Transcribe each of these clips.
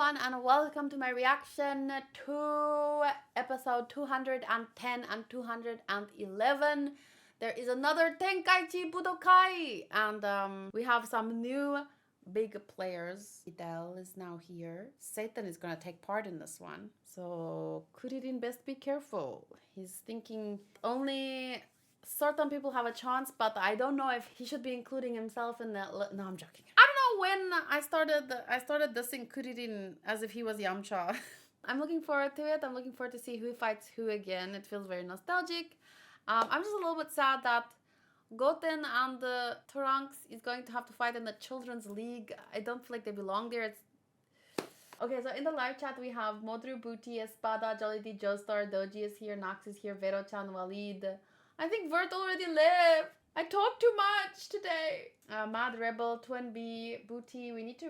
everyone, and welcome to my reaction to episode 210 and 211. There is another Tenkaichi Budokai, and we have some new big players. Idel is now here. Satan is gonna take part in this one, so Kuririn best be careful. He's thinking only certain people have a chance, but I don't know if he should be including himself in that. No, I'm joking. I don't know when I started dissing Kuririn as if he was Yamcha. I'm looking forward to it. I'm looking forward to see who fights who again. It feels very nostalgic. I'm just a little bit sad that Goten and Trunks is going to have to fight in the Children's League. I don't feel like they belong there. Okay, so in the live chat we have Modru, Booty, Espada, Jolly D, Joestar, Doji is here, Nox is here, Vero-chan, Walid. I think Vert already left. I talked too much today. Mad Rebel, Twin B, Booty. We need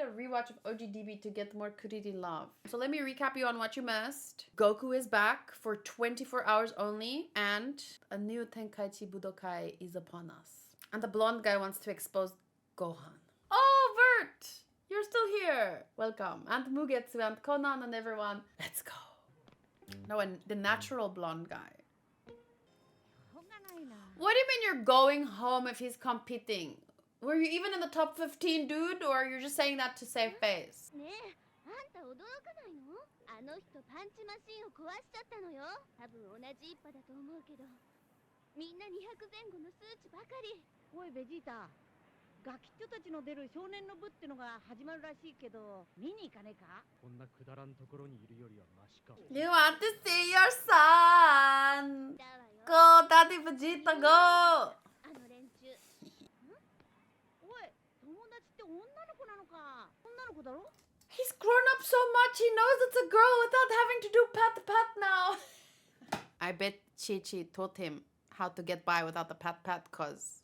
a rewatch of OGDB to get more Kuririn love. So let me recap you on what you missed. Goku is back for 24 hours only, and a new Tenkaichi Budokai is upon us. And the blonde guy wants to expose Gohan. Oh, Vert! You're still here. Welcome. And Mugetsu and Conan and everyone. Let's go. No, and the natural blonde guy. What do you mean you're going home if he's competing? Were you even in the top 15, dude? Or you're just saying that to save face? You want to see your son? Go, Daddy Vegeta, go! He's grown up so much, he knows it's a girl without having to do pat-pat now. I bet Chi-Chi taught him how to get by without the pat-pat, cause...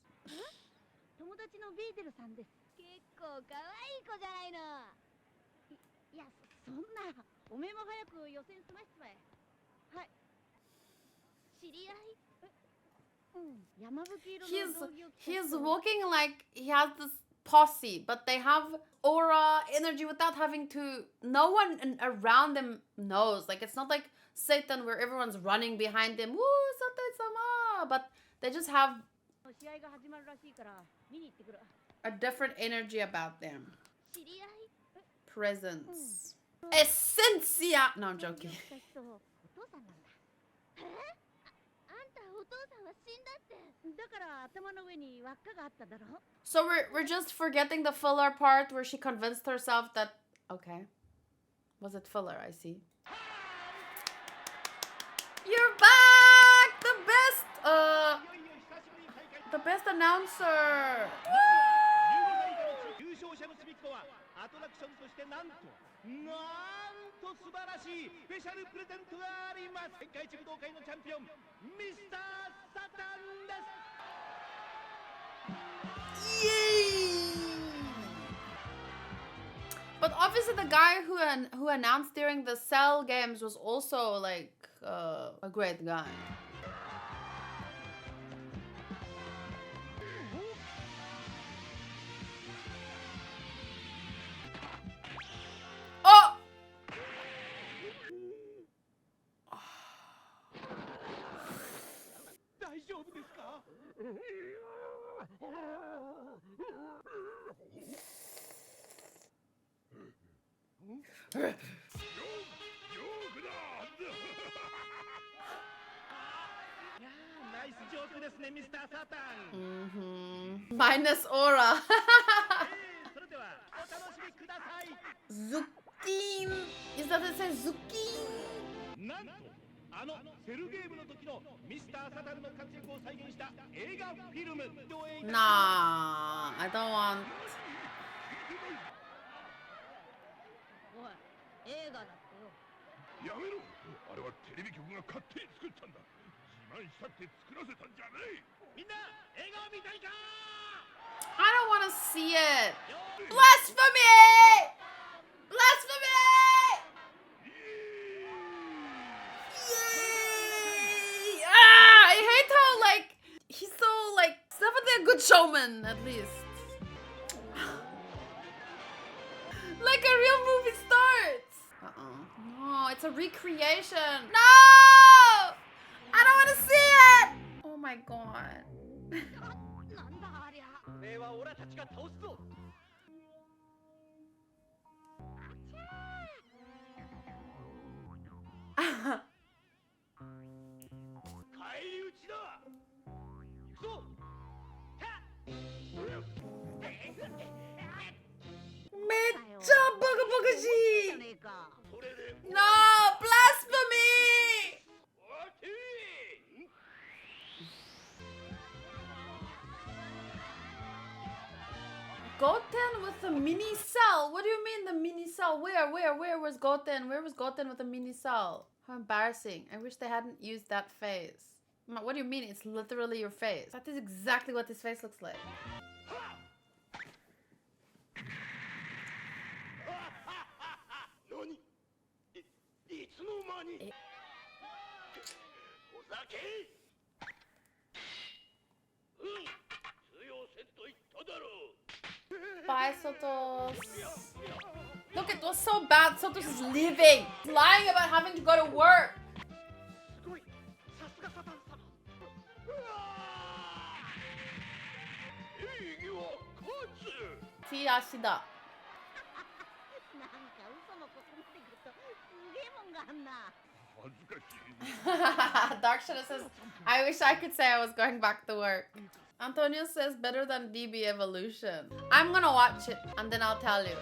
He's walking like he has this posse, but they have aura, energy without having to... No one around them knows. Like, it's not like Satan where everyone's running behind him. Woo, Satan-sama! But they just have a different energy about them. Presence. Essentia! No, I'm joking. So we're just forgetting the filler part where she convinced herself that... Okay. Was it filler? I see. You're back! The best announcer! Woo! Yay! But obviously the guy who announced during the Cell games was also like a great guy. Oh! Minus aura. Zucchini. Is that it says zucchini? Nah, I don't want. I don't want to see it. Blasphemy! Blasphemy! Yay! I hate how, like, he's so, like, definitely a good showman, at least. Like a real movie star. No, it's a recreation. No! I don't want to see it! Oh my god. No! Blasphemy! Goten with a mini cell? What do you mean the mini cell? Where was Goten? Where was Goten with a mini cell? How embarrassing. I wish they hadn't used that face. What do you mean? It's literally your face. That is exactly what his face looks like. Bye, Sotos. Look, it was so bad. Sotos is leaving. He's lying about having to go to work. Tiyashida. Darkshada says, I wish I could say I was going back to work. Antonio says better than DB Evolution. I'm gonna watch it and then I'll tell you.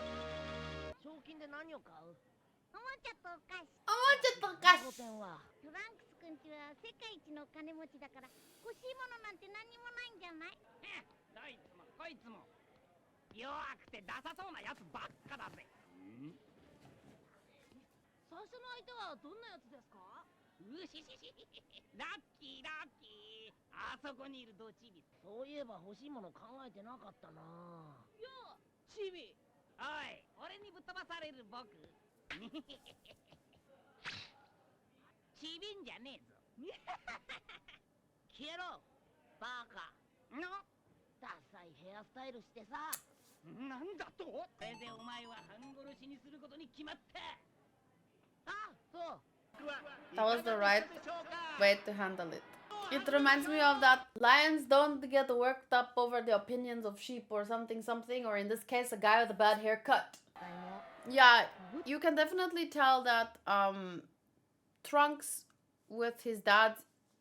That was the right way to handle it. It reminds me of that lions don't get worked up over the opinions of sheep or something, or in this case, a guy with a bad haircut. Yeah, you can definitely tell that Trunks with his dad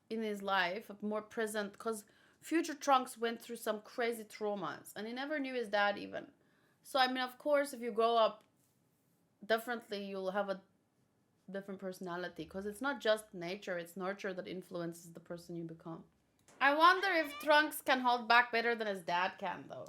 in his life, more present, because future Trunks went through some crazy traumas and he never knew his dad even. So, I mean, of course, if you grow up differently, you'll have a different personality, because it's not just nature, it's nurture that influences the person you become. I wonder if Trunks can hold back better than his dad can, though.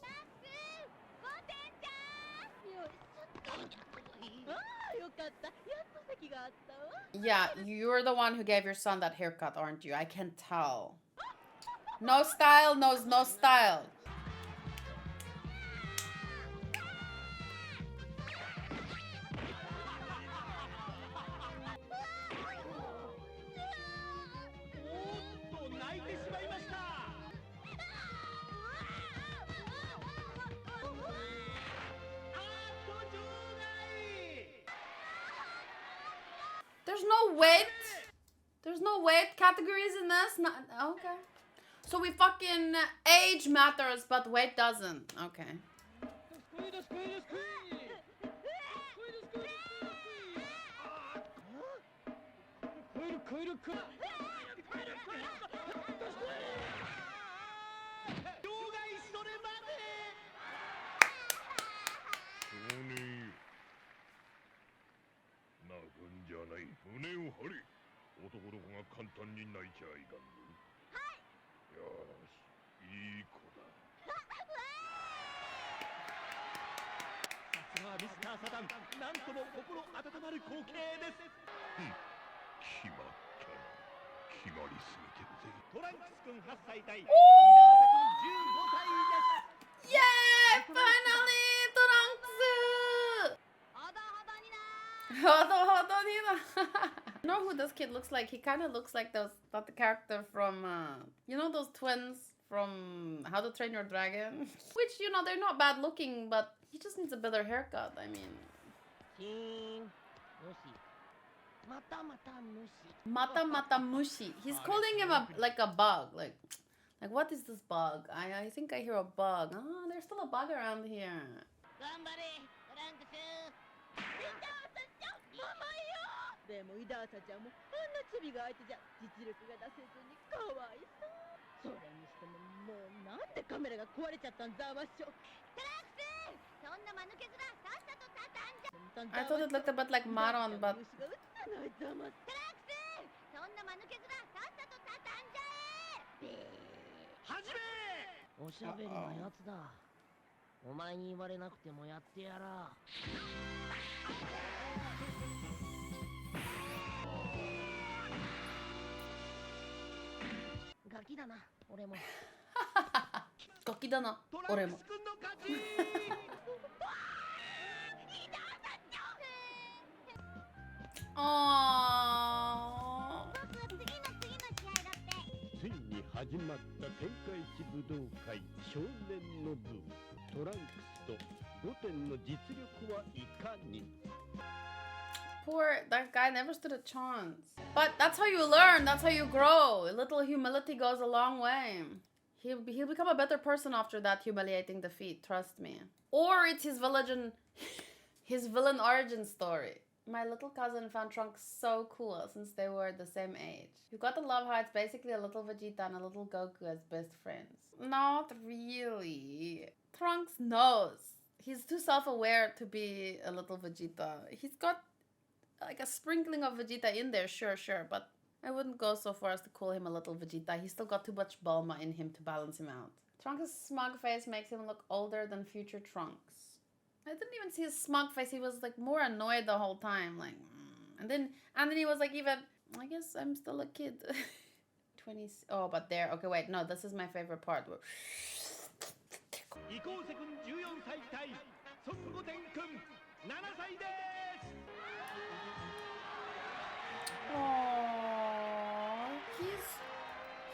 Yeah, you're the one who gave your son that haircut, aren't you? I can tell. No style knows no style. There's no weight. There's no weight categories in this. Not, okay. So we fucking age matters, but weight doesn't. Okay. Yay! Finally! Trunks! You know who this kid looks like? He kind of looks like the character from, you know those twins from How to Train Your Dragon? Which, you know, they're not bad looking, but he just needs a better haircut, I mean. Mata mata mushi. He's calling him like a bug. Like what is this bug? I think I hear a bug. Ah, there's still a bug around here. I thought it looked a bit like Maron, but Gokidana, oremo. Aww. ついに始まった天下一武道会少年の部トランクスとゴテンの実力はいかに Poor, that guy never stood a chance. But that's how you learn, that's how you grow. A little humility goes a long way. He'll become a better person after that humiliating defeat, trust me. Or it's his villain origin story. My little cousin found Trunks so cool since they were the same age. You gotta love how it's basically a little Vegeta and a little Goku as best friends. Not really. Trunks knows. He's too self-aware to be a little Vegeta. He's got like a sprinkling of Vegeta in there, sure, but I wouldn't go so far as to call him a little Vegeta. He's still got too much Bulma in him to balance him out. Trunks' smug face makes him look older than future Trunks. I didn't even see his smug face. He was like more annoyed the whole time, like, and then he was like, even, I guess I'm still a kid. 20. Oh, but there. Okay, wait. No, this is my favorite part. Aww,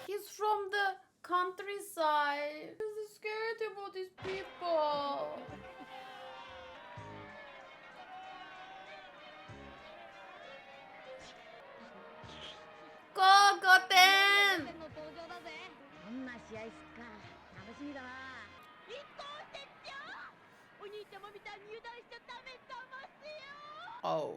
he's from the countryside. He's scared about these people. Go, Goten! Oh.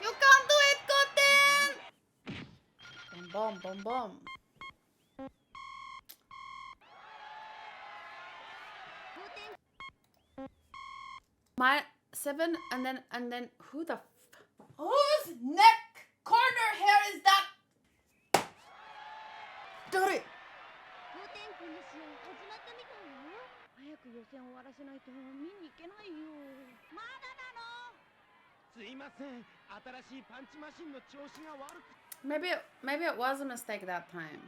You can't do it, Goten! Boom, boom, boom. My 7 and then who the whose neck corner hair is that? Do it. すいません。新しいパンチマシンの調子が悪く。Maybe it was a mistake that time.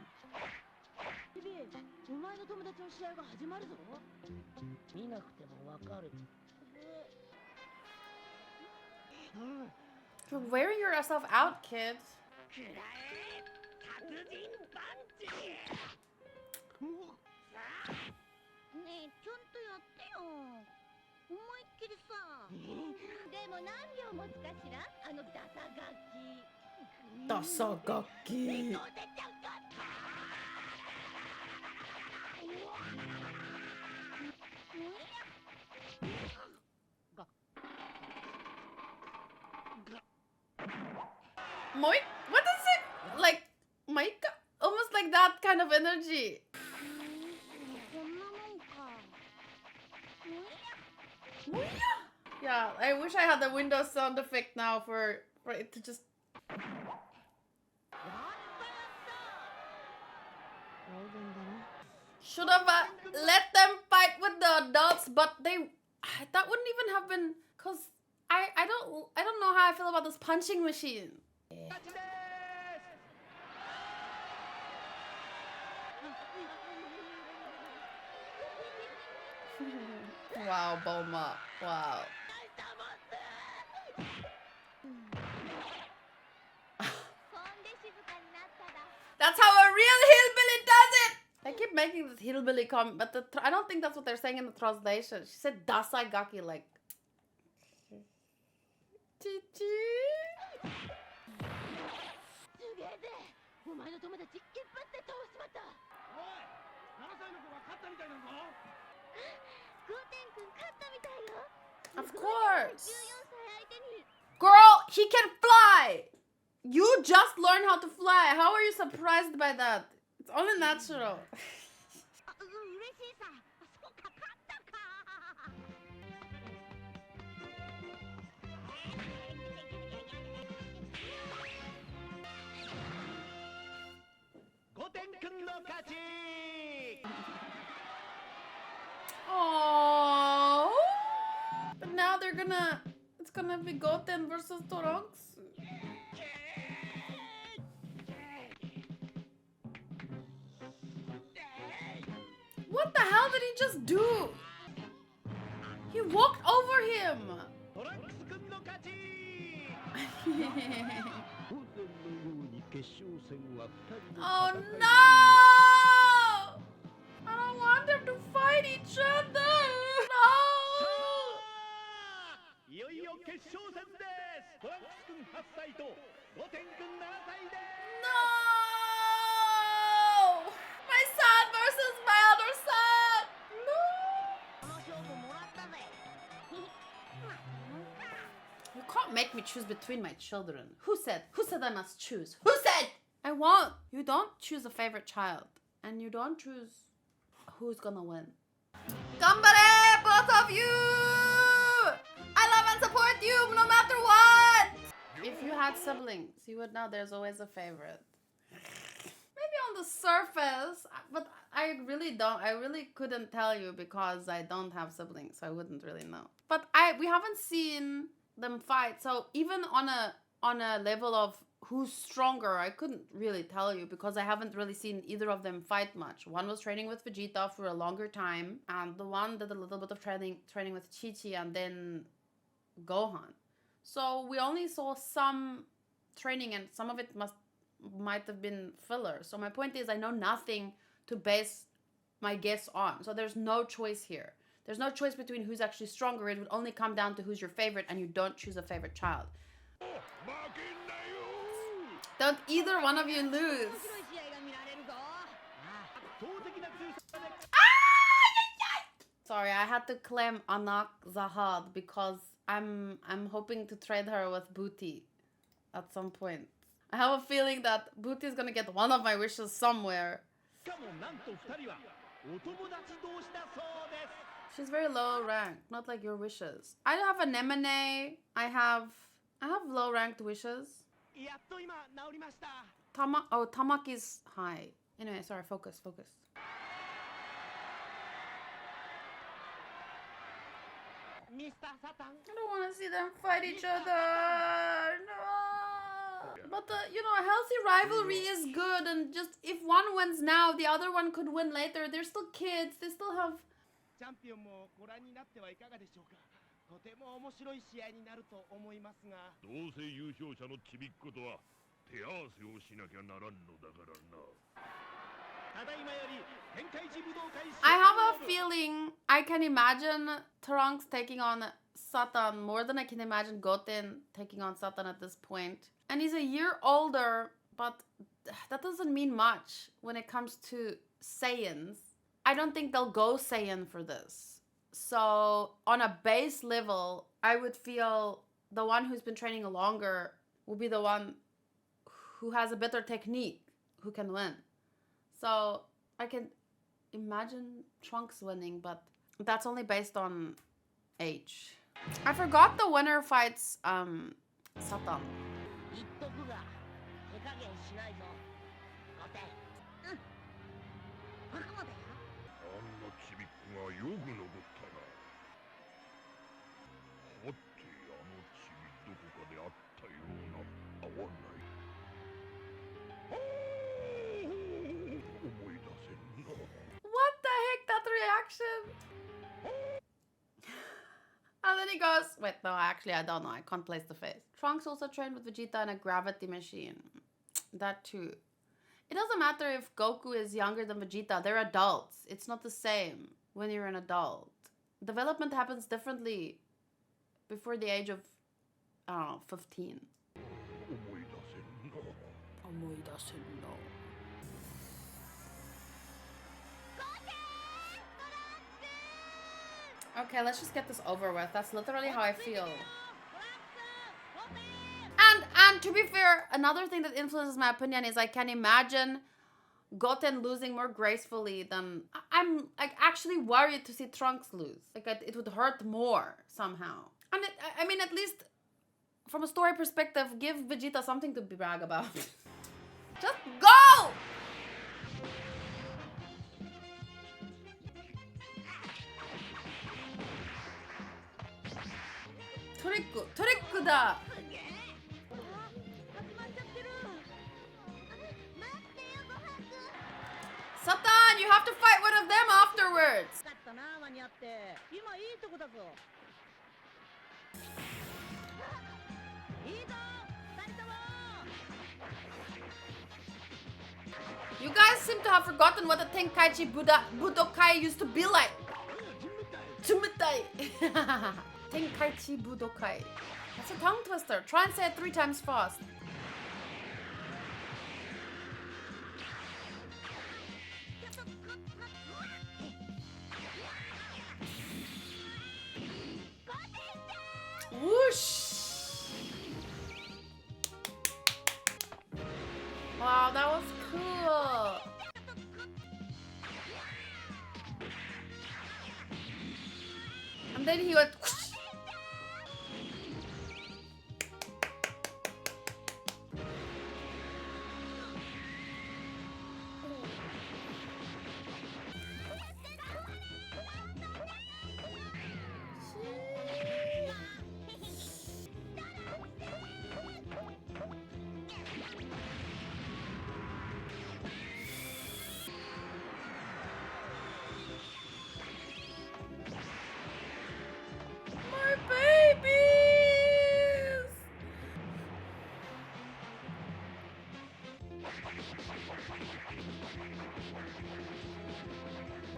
You're wearing yourself out, kid. Dasagaki. Moi? What is it? Like, Maika? almost like that kind of energy. Yeah, I wish I had the Windows sound effect now for it to just. Should have let them fight with the adults, but that wouldn't even have been, cause I don't know how I feel about this punching machine. Wow, Bulma. Wow. That's how a real hillbilly does it! They keep making this hillbilly comment, but I don't think that's what they're saying in the translation. She said Dasai Gaki, like. Of course. Girl, he can fly! You just learned how to fly. How are you surprised by that? It's only natural. Oh, but now it's gonna be Goten versus Trunks. What the hell did he just do? He walked over him. Oh no! I don't want them to fight each other. No! My son versus my other son. No! You can't make me choose between my children. Who said? Who said I must choose? Who said? I won't. You don't choose a favorite child. And you don't choose who's gonna win. Gambare, both of you! I love and support you no matter what! If you had siblings, you would know there's always a favorite. Maybe on the surface, but I really couldn't tell you because I don't have siblings, so I wouldn't really know. But we haven't seen them fight, so even on a level of who's stronger, I couldn't really tell you because I haven't really seen either of them fight much. One was training with Vegeta for a longer time, and the one did a little bit of training with Chi-Chi and then Gohan. So we only saw some training, and some of it might have been filler. So my point is, I know nothing to base my guess on. So there's no choice here. There's no choice between who's actually stronger. It would only come down to who's your favorite, and you don't choose a favorite child. Don't either one of you lose. Sorry, I had to claim Anak Zahad because I'm hoping to trade her with Booty at some point. I have a feeling that Booty is gonna get one of my wishes somewhere. She's very low ranked, not like your wishes. I have an M&A. I have low ranked wishes. Tamaki's high. Anyway, sorry, focus. I don't want to see them fight each other. No. But a healthy rivalry is good, and just if one wins now, the other one could win later. They're still kids. They still have. I have a feeling I can imagine Trunks taking on Satan more than I can imagine Goten taking on Satan at this point. And he's a year older, but that doesn't mean much when it comes to Saiyans. I don't think they'll go Saiyan for this. So on a base level, I would feel the one who's been training longer will be the one who has a better technique, who can win. So I can imagine Trunks winning, but that's only based on age. I forgot the winner fights Satan. 言っとくが手加減しないぞゴテン。うん、僕もだよ。あんなちびっこがよく残ったな。はてあのちびどこかであったような。合わない。はあ思い出せんな。 What the heck, that reaction? And then he goes, wait, no, actually, I don't know. I can't place the face. Trunks also trained with Vegeta in a gravity machine. That too. It doesn't matter if Goku is younger than Vegeta. They're adults. It's not the same when you're an adult. Development happens differently before the age of, I don't know, 15. 思い出せんな。思い出せんな。Okay, let's just get this over with. That's literally how I feel. And to be fair, another thing that influences my opinion is I can imagine Goten losing more gracefully than... I'm like actually worried to see Trunks lose. Like it would hurt more somehow. And I mean, at least from a story perspective, give Vegeta something to brag about. Just go! Trick da! Satan, you have to fight one of them afterwards! You guys seem to have forgotten what the Tenkaichi Budokai used to be like. Tsumitai. Tenkaichi Budokai. That's a tongue twister. Try and say it 3 times fast. Whoosh! Wow, that was cool. And then he went whoosh. My babies!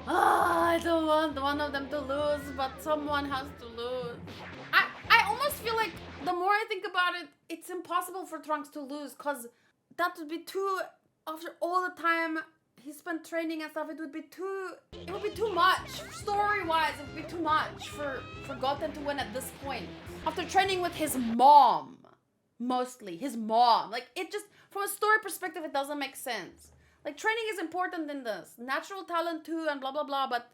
I don't want one of them to lose, but someone has to lose. I almost feel like the more I think about it, it's impossible for Trunks to lose, because that would be too, after all the time he spent training and stuff, it would be too much. Story-wise, it would be too much for Goten to win at this point. After training with his mom, mostly, his mom. Like, it just, from a story perspective, it doesn't make sense. Like, training is important in this. Natural talent too, and blah, blah, blah, but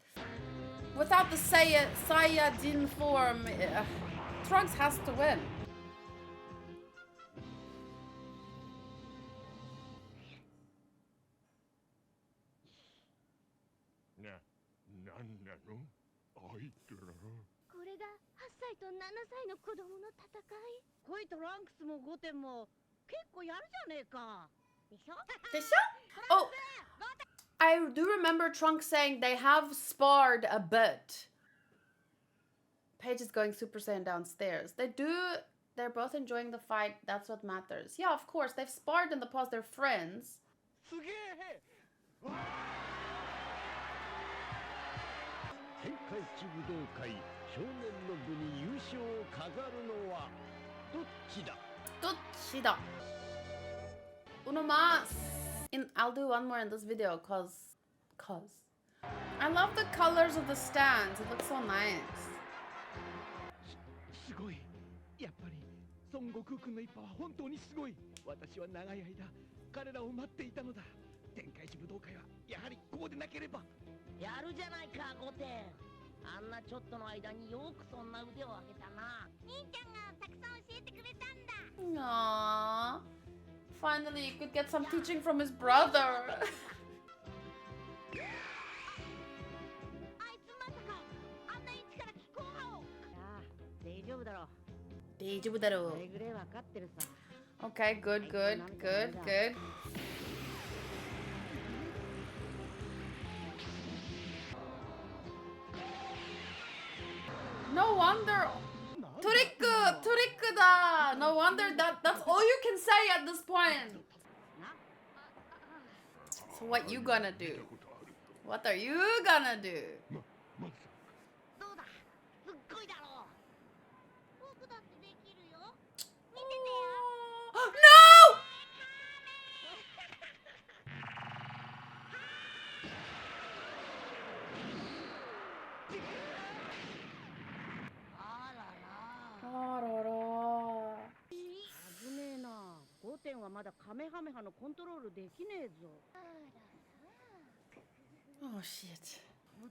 without the Saiyajin form, Trunks has to win. Oh, I do remember Trunks saying they have sparred a bit. Paige is going Super Saiyan downstairs. They're both enjoying the fight. That's what matters. Yeah, of course, they've sparred in the past. They're friends. Uno más. I'll do one more in this video, cause. I love the colors of the stands. It looks so nice. すごい。やっぱり孫悟空君の一派は本当にすごい。私は長い間彼らを待っていたのだ。天開始武道会はやはりこうでなければ。やるじゃないかゴテン。あんなちょっとの間によくそんな腕を上げたな。兄ちゃんがたくさん教えてくれたんだ。 Aww. Finally, he could get some teaching from his brother. あいつまさかあんな位置から気候派を。ああ、大丈夫だろう。 Deijubudaro. それぐらいわかってるさ。 Okay, good, good, good, good. No wonder. Turiku da. No wonder that's all you can say at this point. So what you gonna do? What are you gonna do? まさどうだ、すっごいだろう。僕だってできるよ。見ててよ。 No! あらら。 Arara. 危ねえな。ゴテンはまだカメハメハのコントロールできねえぞ。 Oh shit.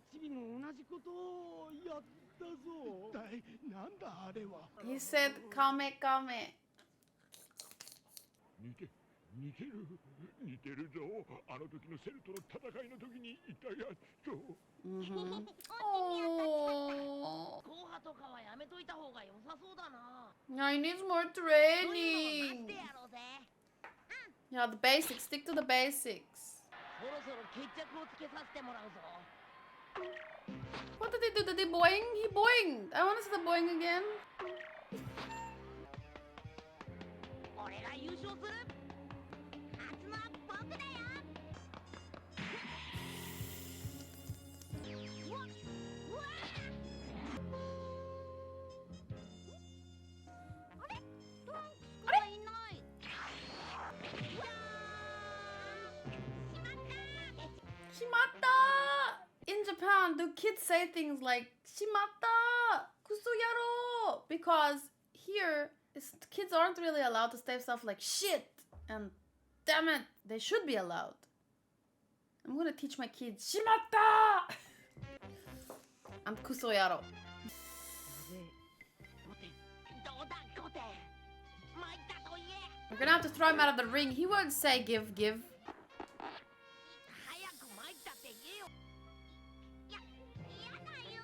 チビも同じことをやったぞ。一体なんだあれは。 He said kame kame. 似てるぞ。あの時のセルとの戦いの時にいたやつと。 Mm-hmm. 後 Oh. 派とかはやめといた方が良さそうだな。 I need more そういうの待 training. ってやろうぜ。 Yeah, the basics. Stick to the basics. そろそろ決着をつけさせてもらうぞ。 What did he do? Did he boing? He boinged. I want to see the boing again. 俺が優勝する。勝つのは僕だよ。うわっうわっ。あれ？トランクスがいない。うわー。しまったー。 Shimatta! In Japan, do kids say things like Shimatta! Kusuyaro! Because here, kids aren't really allowed to say stuff like shit and damn it, they should be allowed. I'm gonna teach my kids Shimatta! and Kusoyaro. やべえ。ゴテン、どうだゴテン。参ったと言え。 We're gonna have to throw him out of the ring. He won't say give. 早く参ったって言えよ。いや、嫌だよ。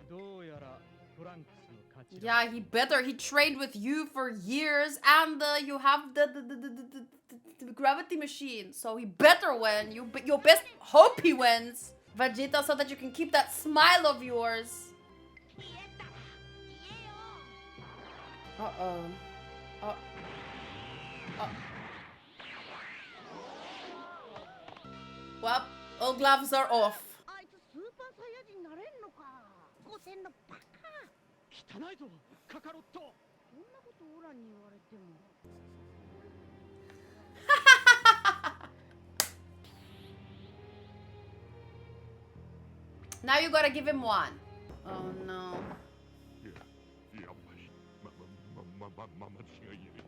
どうやらトランクスの勝ちだ。 Yeah, he better. He trained with you for years, and you have the gravity machine, so he better win. Your best hope he wins, Vegeta, so that you can keep that smile of yours. 言えたら言えよ。 Uh-oh. Well, all gloves are off. あいつスーパーサイヤ人になれんのか。ゴテンのバカ。汚いぞカカロット。そんなことオラに言われても。 Now you gotta give him one. Oh no. やっぱり間違いない。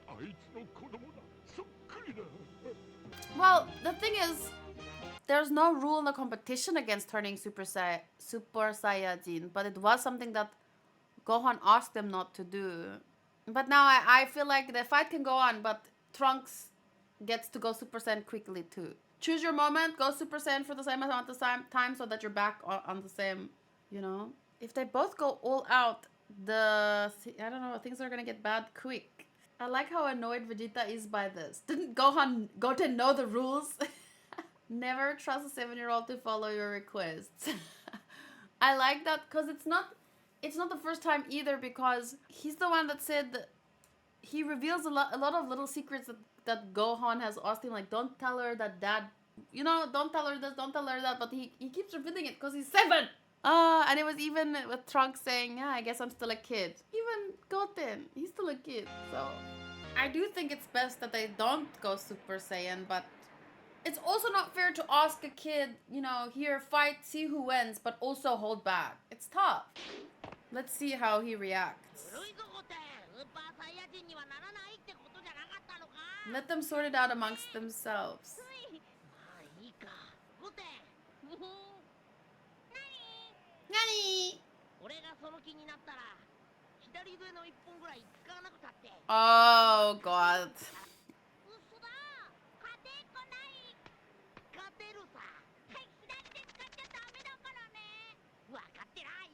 あいつの子供だ。そっくりだ。 Well, the thing is, there's no rule in the competition against turning Super Saiyajin, but it was something that Gohan asked them not to do. But now I feel like the fight can go on, but Trunks gets to go Super Saiyan quickly too. Choose your moment, go Super Saiyan for the same amount of time so that you're back on the same, you know? If they both go all out, I don't know, things are gonna get bad quick. I like how annoyed Vegeta is by this. Didn't Goten know the rules? Never trust a 7-year-old to follow your requests. I like that because it's not the first time either, because he's the one that said that he reveals a lot of little secrets that Gohan has asked him, like, don't tell her that dad, you know, don't tell her this, don't tell her that, but he keeps repeating it because he's 7. And it was even with Trunks saying, yeah, I guess I'm still a kid. Even Goten, he's still a kid, so... I do think it's best that they don't go Super Saiyan, but it's also not fair to ask a kid, you know, here, fight, see who wins, but also hold back. It's tough. Let's see how he reacts. 古いぞゴテン。スーパーサイヤ人にはならないってことじゃなかったのか。Let them sort it out amongst themselves. まあいいか。ゴテン。Nani? 俺がその気になったら左腕の一本ぐらい使わなくたって。 Oh god. 嘘だ。勝てっこない。勝てるさ。はい、左手使っちゃダメだからね。分かってない。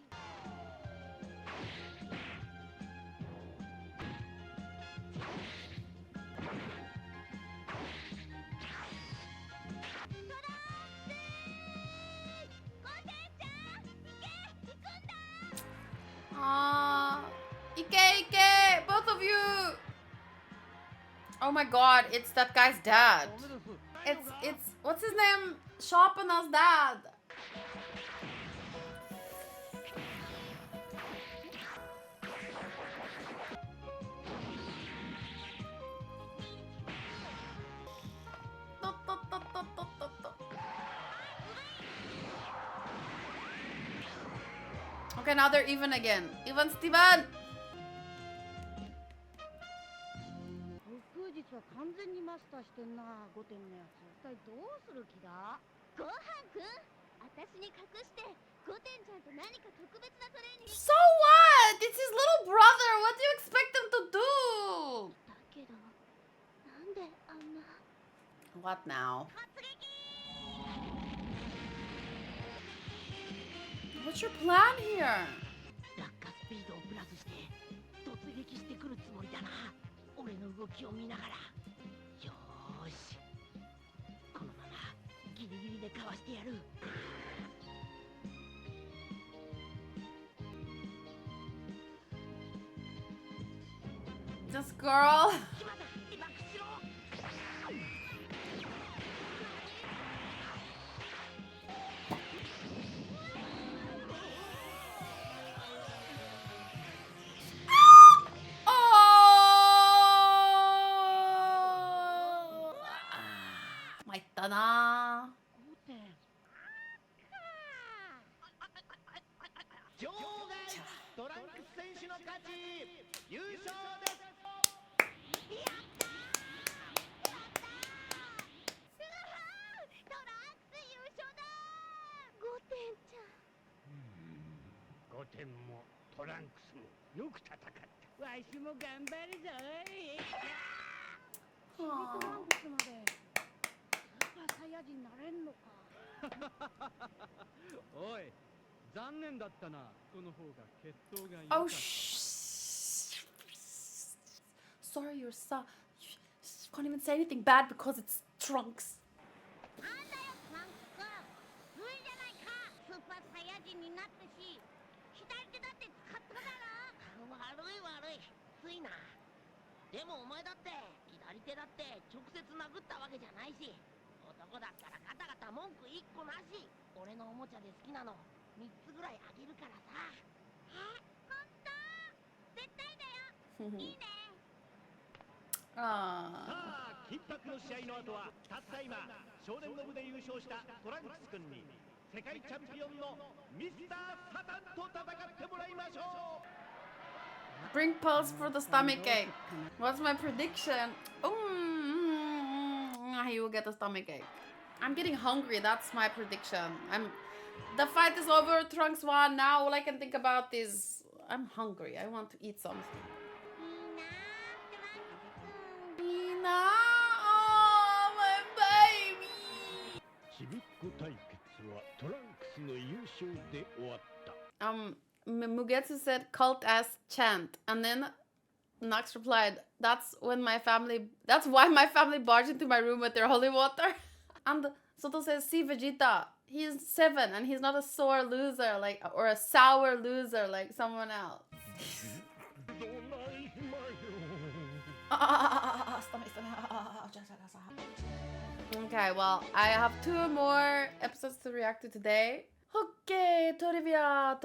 Ike, Ike, both of you. Oh my god, it's that guy's dad. It's what's his name? Sharpener's dad. Okay, now they're even again. Even Steven! 空日は完全にマスターしてんな、ゴテンのやつ。一体どうする気だ？ごはんくん、私に隠してゴテンちゃんと何か特別なトレーニング。 So what? It's his little brother. What do you expect him to do? だけど、なんであんな。 What now? What's your plan here? 落下スピードをプラスして突撃してくるつもりだな。俺の動きを見ながら。よーし、このままギリギリでかわしてやる。 This girl. 決まった、リバックスしろ。 Oh! 参ったな。ゴテン。場外トランクス選手の勝ち、優勝です。トランクス優勝だ。ゴテンちゃん。ゴテンもトランクスもよく戦った。わしも頑張るぞい。あトランクスまで。スーパーサイヤ人になれんのか。おい、残念だったな。この方が血統が良 Oh, かった。 sorry, you're so. You can't even say anything bad because it's Trunks. なんだよトランクス、ついじゃないか。スーパーサイヤ人になったし、左手だって使っただろ。悪い悪い、ついな。でもお前だって左手だって直接殴ったわけじゃないし、男だったらガタガタ文句一個なし。俺のおもちゃで好きなの3つぐらいあげるからさ。え、ほんと？絶対だよ。いいね。 Ah. さあ、緊迫の試合の後はたった今少年の部で優勝したトランクス君に世界チャンピオンのミスター・サタンと戦ってもらいましょう。 Bring pills for the stomach ache. What's my prediction? He will get a stomach ache. I'm getting hungry. That's my prediction. The fight is over. Trunks won. Now all I can think about is I'm hungry. I want to eat something. いいなトランクス君。 Nina, oh my baby. ちびっこ対決はトランクスの優勝で終わった。Mugetsu said cult ass chant, and then Nox replied, that's why my family barged into my room with their holy water. And Soto says, see Vegeta, he's 7 and he's not a sore loser or a sour loser like someone else. どないまよ。 Okay, well, I have 2 more episodes to react to today. Okay, trivia.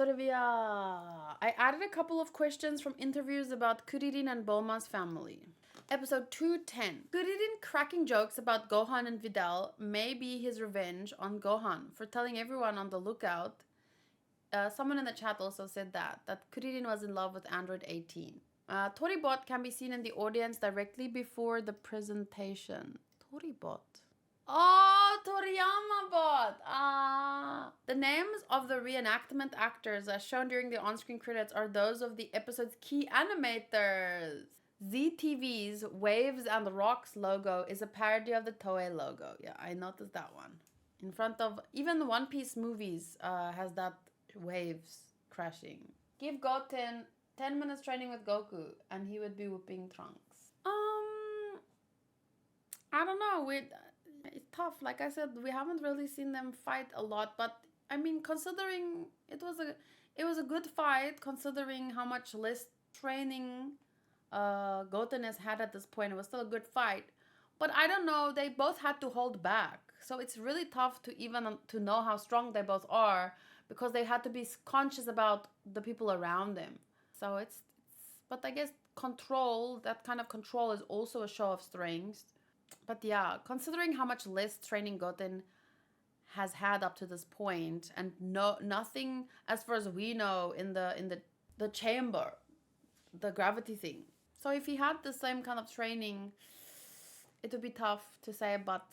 I added a couple of questions from interviews about Kuririn and Bulma's family. Episode 210. Kuririn cracking jokes about Gohan and Videl may be his revenge on Gohan for telling everyone on the lookout. Someone in the chat also said that Kuririn was in love with Android 18. Toribot can be seen in the audience directly before the presentation. Toribot. Oh, Toriyama bot. The names of the reenactment actors as shown during the on-screen credits are those of the episode's key animators. ZTV's Waves and Rocks logo is a parody of the Toei logo. Yeah, I noticed that one. In front of even the One Piece movies has that waves crashing. Give Goten 10 minutes training with Goku and he would be whooping Trunks. I don't know. It's tough. Like I said, we haven't really seen them fight a lot, but I mean, considering it was a good fight, considering how much less training Goten has had at this point, it was still a good fight. But I don't know. They both had to hold back, so it's really tough to even to know how strong they both are because they had to be conscious about the people around them. So it's but I guess control, that kind of control, is also a show of strength. But yeah, considering how much less training Goten has had up to this point, and nothing as far as we know in the chamber, the gravity thing. So if he had the same kind of training, it would be tough to say, but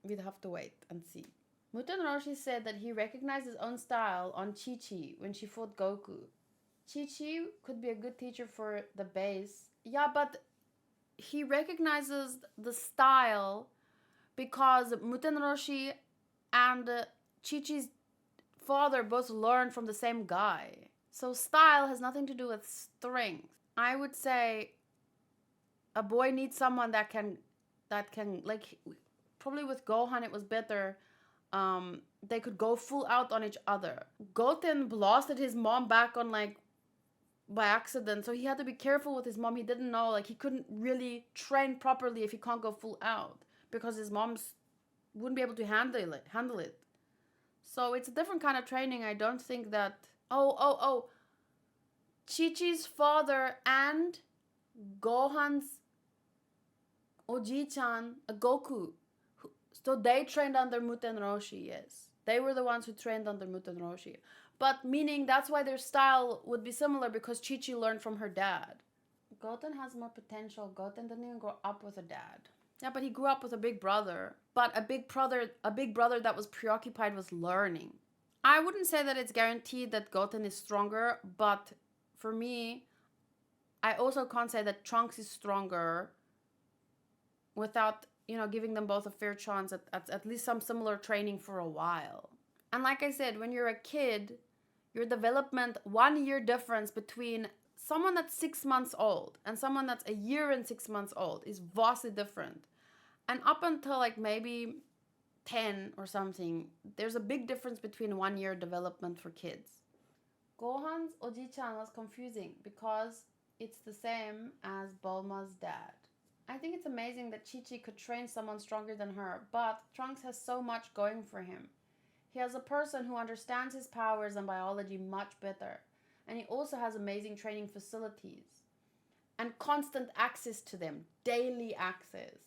we'd have to wait and see. Muten Roshi said that he recognized his own style on Chi-Chi when she fought Goku. Chi-Chi could be a good teacher for the base. Yeah, but he recognizes the style because Muten Roshi and Chi-Chi's father both learned from the same guy. So style has nothing to do with strength. I would say a boy needs someone that can like, probably with Gohan it was better. They could go full out on each other. Goten blasted his mom back on by accident, so he had to be careful with his mom. He didn't know, he couldn't really train properly if he can't go full out because his mom's wouldn't be able to handle it. So it's a different kind of training. I don't think that Chi-Chi's father and Gohan's Oji-chan, Goku, so they trained under Muten Roshi. Yes, they were the ones who trained under Muten Roshi. But meaning that's why their style would be similar, because Chi-Chi learned from her dad. Goten has more potential. Goten didn't even grow up with a dad. Yeah, but he grew up with a big brother. But a big brother that was preoccupied with learning. I wouldn't say that it's guaranteed that Goten is stronger, but for me, I also can't say that Trunks is stronger without, giving them both a fair chance at least some similar training for a while. And like I said, when you're a kid, your development, 1 year difference between someone that's 6 months old and someone that's a year and 6 months old is vastly different. And up until maybe 10 or something, there's a big difference between 1 year development for kids. Gohan's Oji-chan was confusing because it's the same as Bulma's dad. I think it's amazing that Chi-Chi could train someone stronger than her, but Trunks has so much going for him. He has a person who understands his powers and biology much better, and he also has amazing training facilities and constant access to them, daily access.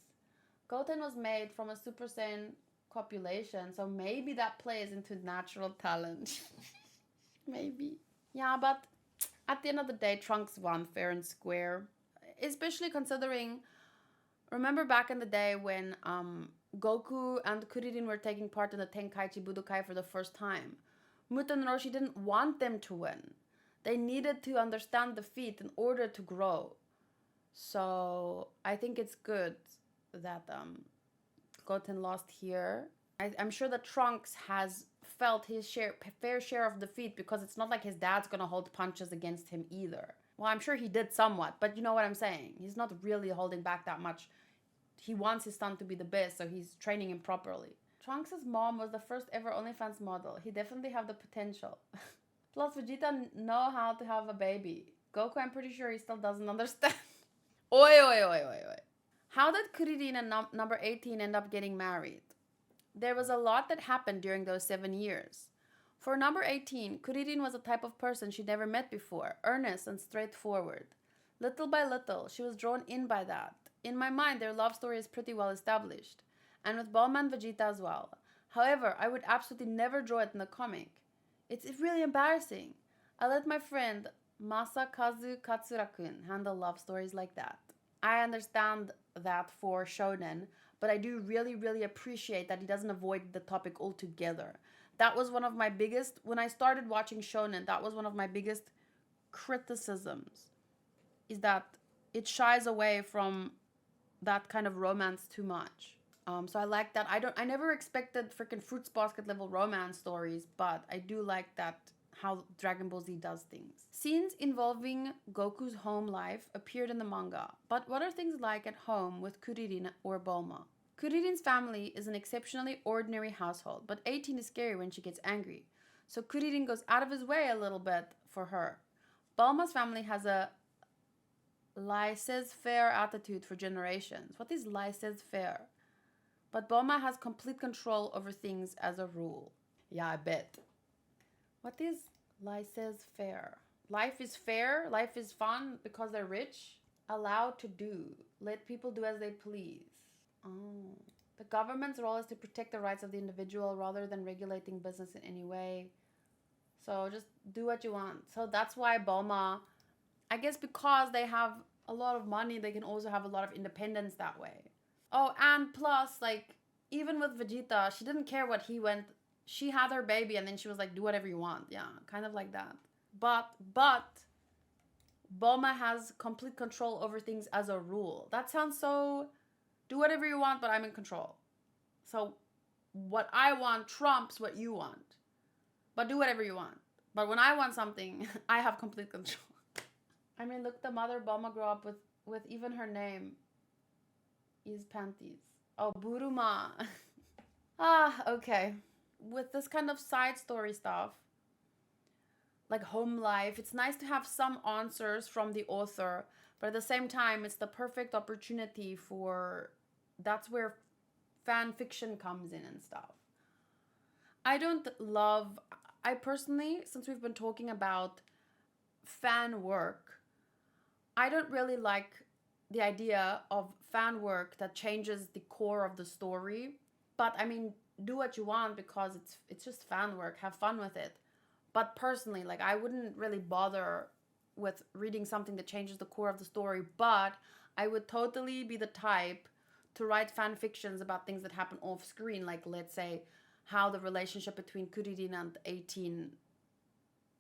Goten was made from a Super Saiyan copulation, so maybe that plays into natural talent. Maybe. Yeah, but at the end of the day, Trunks won fair and square. Especially considering, remember back in the day when Goku and Kuririn were taking part in the Tenkaichi Budokai for the first time. Muten Roshi didn't want them to win. They needed to understand defeat in order to grow. So I think it's good that Goten lost here. I'm sure that Trunks has felt his fair share of defeat, because it's not like his dad's gonna hold punches against him either. Well, I'm sure he did somewhat, but you know what I'm saying. He's not really holding back that much. He wants his son to be the best, so he's training him properly. Trunks' mom was the first ever OnlyFans model. He definitely have the potential. Plus, Vegeta know how to have a baby. Goku, I'm pretty sure he still doesn't understand. Oi. How did Kuririn and number 18 end up getting married? There was a lot that happened during those 7 years. For number 18, Kuririn was a type of person she'd never met before, earnest and straightforward. Little by little, she was drawn in by that. In my mind, their love story is pretty well established, and with Bulma and Vegeta as well. However, I would absolutely never draw it in the comic. It's really embarrassing. I let my friend Masakazu Katsura-kun handle love stories like that. I understand that for shonen, but I do really, really appreciate that he doesn't avoid the topic altogether. That was one of my biggest, when I started watching shonen, that was one of my biggest criticisms, is that it shies away from that kind of romance too much. So I like that. I never expected freaking Fruits Basket level romance stories, but I do like that how Dragon Ball Z does things. Scenes involving Goku's home life appeared in the manga, but what are things like at home with Kuririn or Bulma? Kuririn's family is an exceptionally ordinary household, but 18 is scary when she gets angry. So Kuririn goes out of his way a little bit for her. Bulma's family has a laissez-faire attitude for generations. What is laissez-faire? But Bulma has complete control over things as a rule. Yeah, I bet. What is laissez-faire? Life is fair, life is fun because they're rich. Allowed to do. Let people do as they please. Oh. The government's role is to protect the rights of the individual rather than regulating business in any way. So just do what you want. So that's why Bulma, I guess because they have a lot of money, they can also have a lot of independence that way. Oh, and plus, like, even with Vegeta, she didn't care what he went. She had her baby and then she was like, do whatever you want. Yeah, kind of like that. But Bulma has complete control over things as a rule. That sounds so, do whatever you want, but I'm in control. So what I want trumps what you want. But do whatever you want. But when I want something, I have complete control. I mean, look, the mother Bulma grew up with even her name is panties. Oh, Buruma. Okay. With this kind of side story stuff, like home life, it's nice to have some answers from the author, but at the same time, it's the perfect opportunity for, that's where fan fiction comes in and stuff. I personally, since we've been talking about fan work, I don't really like the idea of fan work that changes the core of the story. But I mean, do what you want because it's just fan work. Have fun with it. But personally, like, I wouldn't really bother with reading something that changes the core of the story. But I would totally be the type to write fan fictions about things that happen off screen. Like, let's say, how the relationship between Kuririn and 18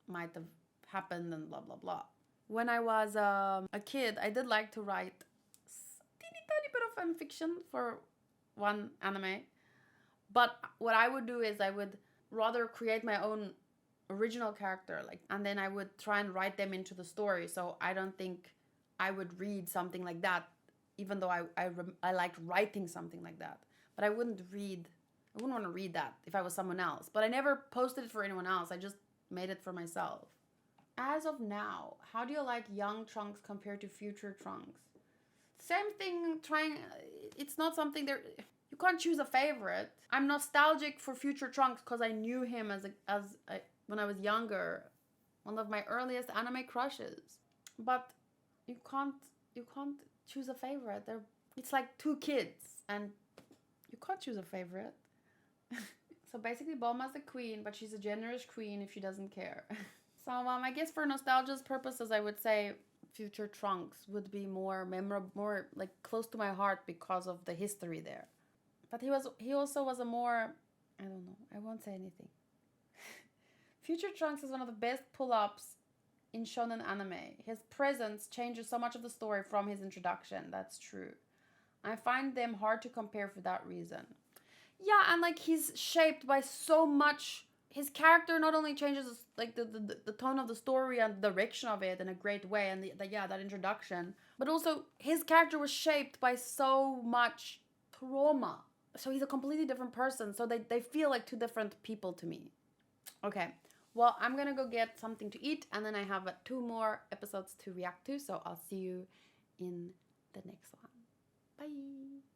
might have happened and blah, blah, blah. When I was a kid, I did like to write a teeny tiny bit of fan fiction for one anime. But what I would do is I would rather create my own original character, like, and then I would try and write them into the story. So I don't think I would read something like that, even though I liked writing something like that. But I wouldn't want to read that if I was someone else. But I never posted it for anyone else. I just made it for myself. As of now, how do you like young Trunks compared to future Trunks? Same thing, it's not something there, you can't choose a favorite. I'm nostalgic for future Trunks because I knew him when I was younger. One of my earliest anime crushes. But you can't choose a favorite. It's like two kids and you can't choose a favorite. So basically Bulma's the queen, but she's a generous queen if she doesn't care. So I guess for nostalgia's purposes, I would say future Trunks would be more memorable, more like close to my heart because of the history there. But he also was a more, I don't know, I won't say anything. Future Trunks is one of the best pull-ups in shonen anime. His presence changes so much of the story from his introduction. That's true. I find them hard to compare for that reason. Yeah, and like he's shaped by so much. His character not only changes like the tone of the story and the direction of it in a great way, and that introduction, but also his character was shaped by so much trauma. So he's a completely different person. So they feel like two different people to me. Okay, well, I'm gonna go get something to eat, and then I have 2 more episodes to react to. So I'll see you in the next one. Bye.